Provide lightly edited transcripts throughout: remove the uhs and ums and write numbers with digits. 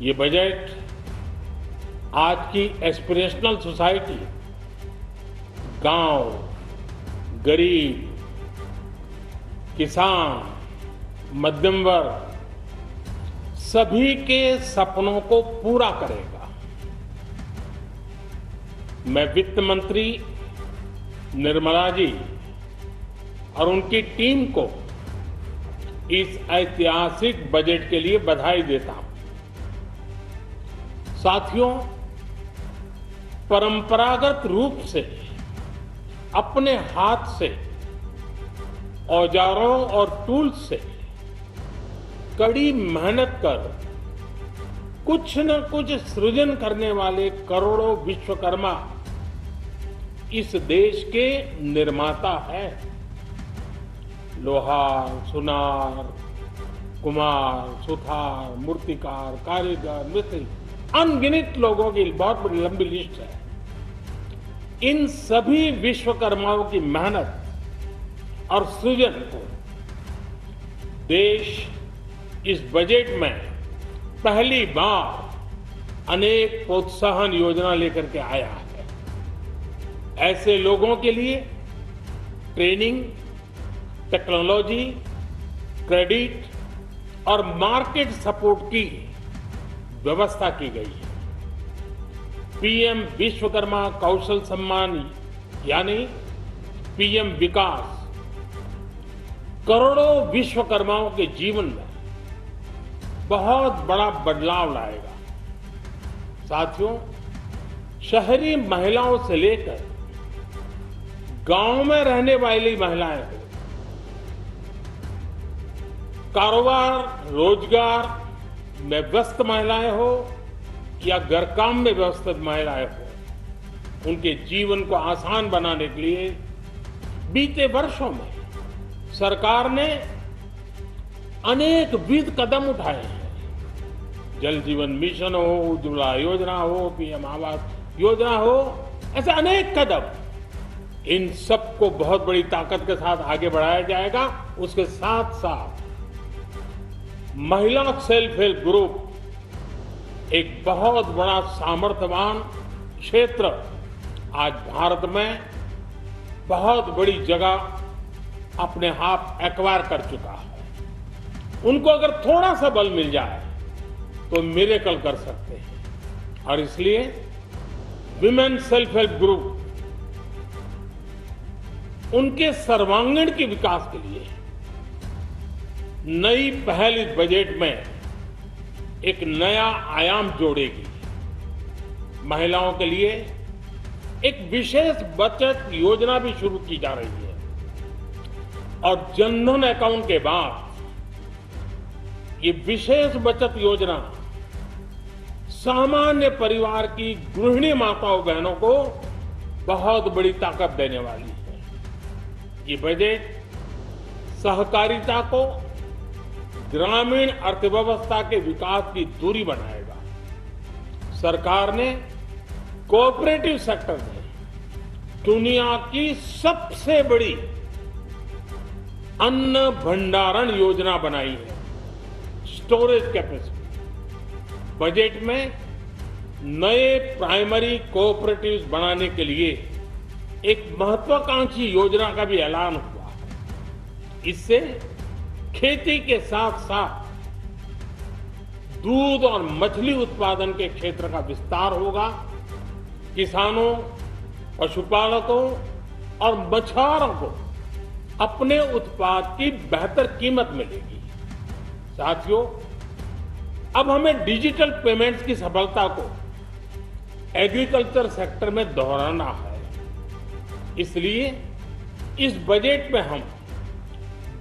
ये बजट आज की एस्पिरेशनल सोसाइटी, गांव, गरीब, किसान, मध्यम वर्ग, सभी के सपनों को पूरा करेगा। मैं वित्त मंत्री निर्मला जी और उनकी टीम को इस ऐतिहासिक बजट के लिए बधाई देता हूं। साथियों, परंपरागत रूप से अपने हाथ से औजारों और टूल्स से कड़ी मेहनत कर कुछ न कुछ सृजन करने वाले करोड़ों विश्वकर्मा इस देश के निर्माता हैं। लोहार, सुनार, कुम्हार, सुथार, मूर्तिकार, कारीगर, मिस्त्री, अनगिनत लोगों की बहुत बड़ी लंबी लिस्ट है। इन सभी विश्वकर्माओं की मेहनत और सृजन को देश इस बजट में पहली बार अनेक प्रोत्साहन योजना लेकर के आया है। ऐसे लोगों के लिए ट्रेनिंग, टेक्नोलॉजी, क्रेडिट और मार्केट सपोर्ट की व्यवस्था की गई है। पीएम विश्वकर्मा कौशल सम्मान यानी पीएम विकास करोड़ों विश्वकर्माओं के जीवन में बहुत बड़ा बदलाव लाएगा। साथियों, शहरी महिलाओं से लेकर गांव में रहने वाली महिलाएं हो, कारोबार, रोजगार में व्यस्त महिलाएं हो या घर काम में व्यस्त महिलाएं हो, उनके जीवन को आसान बनाने के लिए बीते वर्षों में सरकार ने अनेक विध कदम उठाए हैं। जल जीवन मिशन हो, उज्ज्वला योजना हो, पीएम आवास योजना हो, ऐसे अनेक कदम। इन सबको बहुत बड़ी ताकत के साथ आगे बढ़ाया जाएगा। उसके साथ साथ महिला सेल्फ हेल्प ग्रुप एक बहुत बड़ा सामर्थ्यवान क्षेत्र आज भारत में बहुत बड़ी जगह अपने हाथ एक्वायर कर चुका है। उनको अगर थोड़ा सा बल मिल जाए तो मिरेकल कर सकते हैं। और इसलिए विमेन सेल्फ हेल्प ग्रुप उनके सर्वांगीण के विकास के लिए नई पहल इस बजट में एक नया आयाम जोड़ेगी। महिलाओं के लिए एक विशेष बचत योजना भी शुरू की जा रही है और जनधन अकाउंट के बाद ये विशेष बचत योजना सामान्य परिवार की गृहिणी माताओं बहनों को बहुत बड़ी ताकत देने वाली है। ये बजट सहकारिता को ग्रामीण अर्थव्यवस्था के विकास की धुरी बनाएगा। सरकार ने कोऑपरेटिव सेक्टर में दुनिया की सबसे बड़ी अन्न भंडारण योजना बनाई है, स्टोरेज कैपेसिटी। बजट में नए प्राइमरी कोऑपरेटिव्स बनाने के लिए एक महत्वाकांक्षी योजना का भी ऐलान हुआ है। इससे खेती के साथ साथ दूध और मछली उत्पादन के क्षेत्र का विस्तार होगा। किसानों, पशुपालकों और मछुआरों को अपने उत्पाद की बेहतर कीमत मिलेगी। साथियों, अब हमें डिजिटल पेमेंट्स की सफलता को एग्रीकल्चर सेक्टर में दोहराना है। इसलिए इस बजट में हम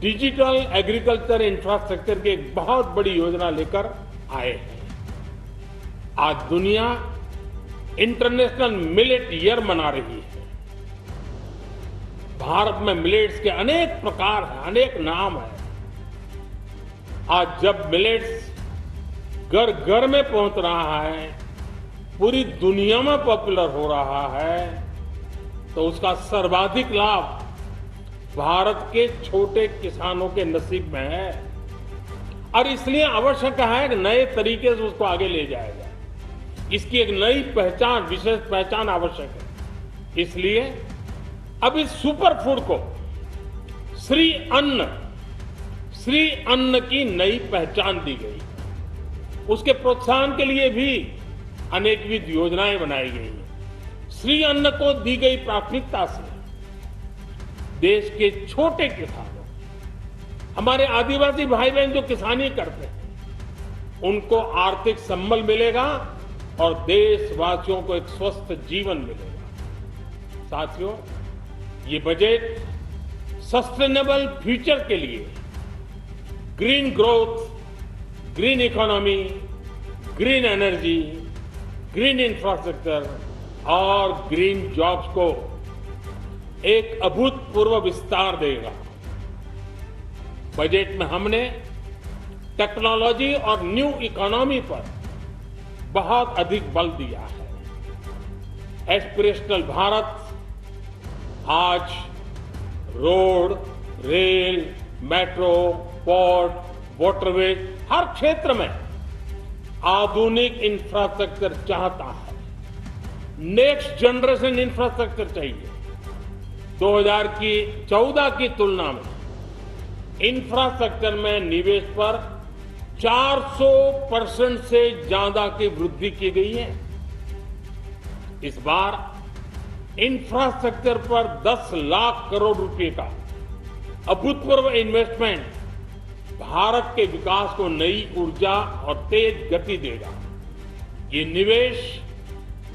डिजिटल एग्रीकल्चर इंफ्रास्ट्रक्चर की एक बहुत बड़ी योजना लेकर आए हैं। आज दुनिया इंटरनेशनल मिलेट ईयर मना रही है। भारत में मिलेट्स के अनेक प्रकार हैं, अनेक नाम हैं। आज जब मिलेट्स घर घर में पहुंच रहा है, पूरी दुनिया में पॉपुलर हो रहा है, तो उसका सर्वाधिक लाभ भारत के छोटे किसानों के नसीब में है। और इसलिए आवश्यक है कि नए तरीके से उसको आगे ले जाया जाए। इसकी एक नई पहचान, विशेष पहचान आवश्यक है। इसलिए अब इस सुपर फूड को श्री अन्न की नई पहचान दी गई। उसके प्रोत्साहन के लिए भी अनेकविध योजनाएं बनाई गई हैं। श्री अन्न को दी गई प्राथमिकता से देश के छोटे किसानों, हमारे आदिवासी भाई बहन जो किसानी करते हैं, उनको आर्थिक संबल मिलेगा और देशवासियों को एक स्वस्थ जीवन मिलेगा। साथियों, ये बजट सस्टेनेबल फ्यूचर के लिए green growth, green economy, green energy, green infrastructure और ग्रीन जॉब्स को एक अभूतपूर्व विस्तार देगा। बजट में हमने टेक्नोलॉजी और न्यू इकोनॉमी पर बहुत अधिक बल दिया है। एस्पिरेशनल भारत आज road, rail, metro, port, waterway, हर क्षेत्र में आधुनिक इंफ्रास्ट्रक्चर चाहता है। नेक्स्ट जनरेशन इंफ्रास्ट्रक्चर चाहिए। 2014 की तुलना में इंफ्रास्ट्रक्चर में निवेश पर 400% से ज्यादा की वृद्धि की गई है। इस बार इंफ्रास्ट्रक्चर पर 10 लाख करोड़ रुपए का अभूतपूर्व इन्वेस्टमेंट भारत के विकास को नई ऊर्जा और तेज गति देगा। ये निवेश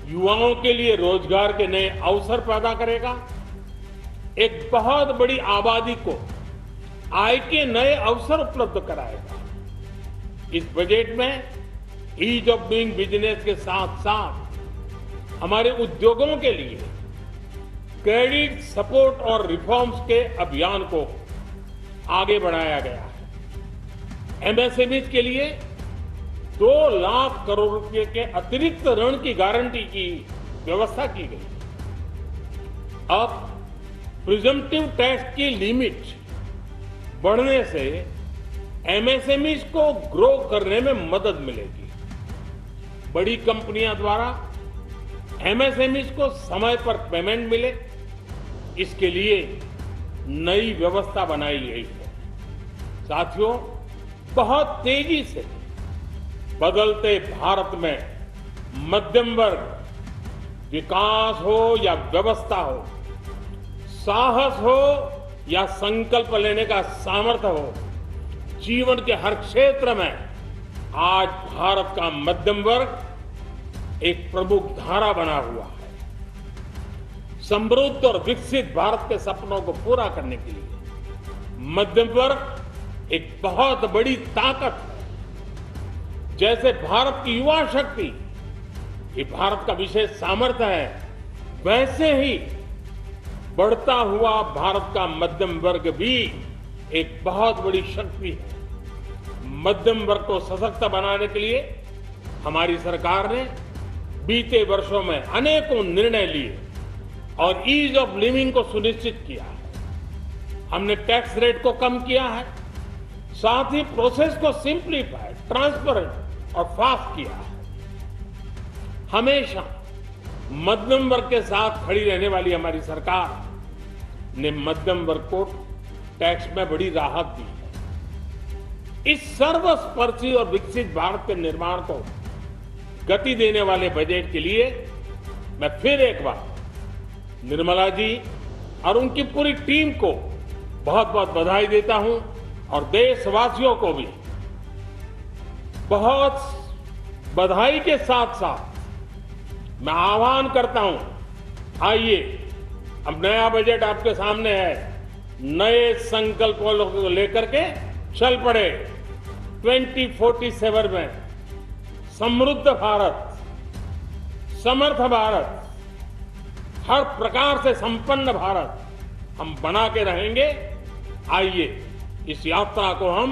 युवाओं के लिए रोजगार के नए अवसर पैदा करेगा, एक बहुत बड़ी आबादी को आय के नए अवसर उपलब्ध कराएगा। इस बजट में ईज ऑफ डूइंग बिजनेस के साथ साथ हमारे उद्योगों के लिए क्रेडिट सपोर्ट और रिफॉर्म्स के अभियान को आगे बढ़ाया गया है। एमएसएमईज के लिए 2 लाख करोड़ रुपए के अतिरिक्त ऋण की गारंटी की व्यवस्था की गई। अब प्रिजम्पटिव टैक्स की लिमिट बढ़ने से एमएसएमईज को ग्रो करने में मदद मिलेगी। बड़ी कंपनियों द्वारा एमएसएमईज को समय पर पेमेंट मिले, इसके लिए नई व्यवस्था बनाई गई है। साथियों, बहुत तेजी से बदलते भारत में मध्यम वर्ग, विकास हो या व्यवस्था हो, साहस हो या संकल्प लेने का सामर्थ्य हो, जीवन के हर क्षेत्र में आज भारत का मध्यम वर्ग एक प्रमुख धारा बना हुआ है। समृद्ध और विकसित भारत के सपनों को पूरा करने के लिए मध्यम वर्ग एक बहुत बड़ी ताकत है। जैसे भारत की युवा शक्ति ये भारत का विशेष सामर्थ्य है, वैसे ही बढ़ता हुआ भारत का मध्यम वर्ग भी एक बहुत बड़ी शक्ति है। मध्यम वर्ग को सशक्त बनाने के लिए हमारी सरकार ने बीते वर्षों में अनेकों निर्णय लिए और ईज ऑफ लिविंग को सुनिश्चित किया है। हमने टैक्स रेट को कम किया है, साथ ही प्रोसेस को सिंप्लीफाई, ट्रांसपेरेंट और फास्ट किया है। हमेशा मध्यम वर्ग के साथ खड़ी रहने वाली हमारी सरकार ने मध्यम वर्ग को टैक्स में बड़ी राहत दी है। इस सर्वस्पर्शी और विकसित भारत के निर्माण को गति देने वाले बजट के लिए मैं फिर एक बार निर्मला जी और उनकी पूरी टीम को बहुत बहुत बधाई देता हूं और देशवासियों को भी बहुत बधाई के साथ साथ मैं आह्वान करता हूं, आइए अब नया बजट आपके सामने है, नए संकल्पों को लेकर के चल पड़े। 2047 में समृद्ध भारत, समर्थ भारत, हर प्रकार से संपन्न भारत हम बना के रहेंगे। आइए इस यात्रा को हम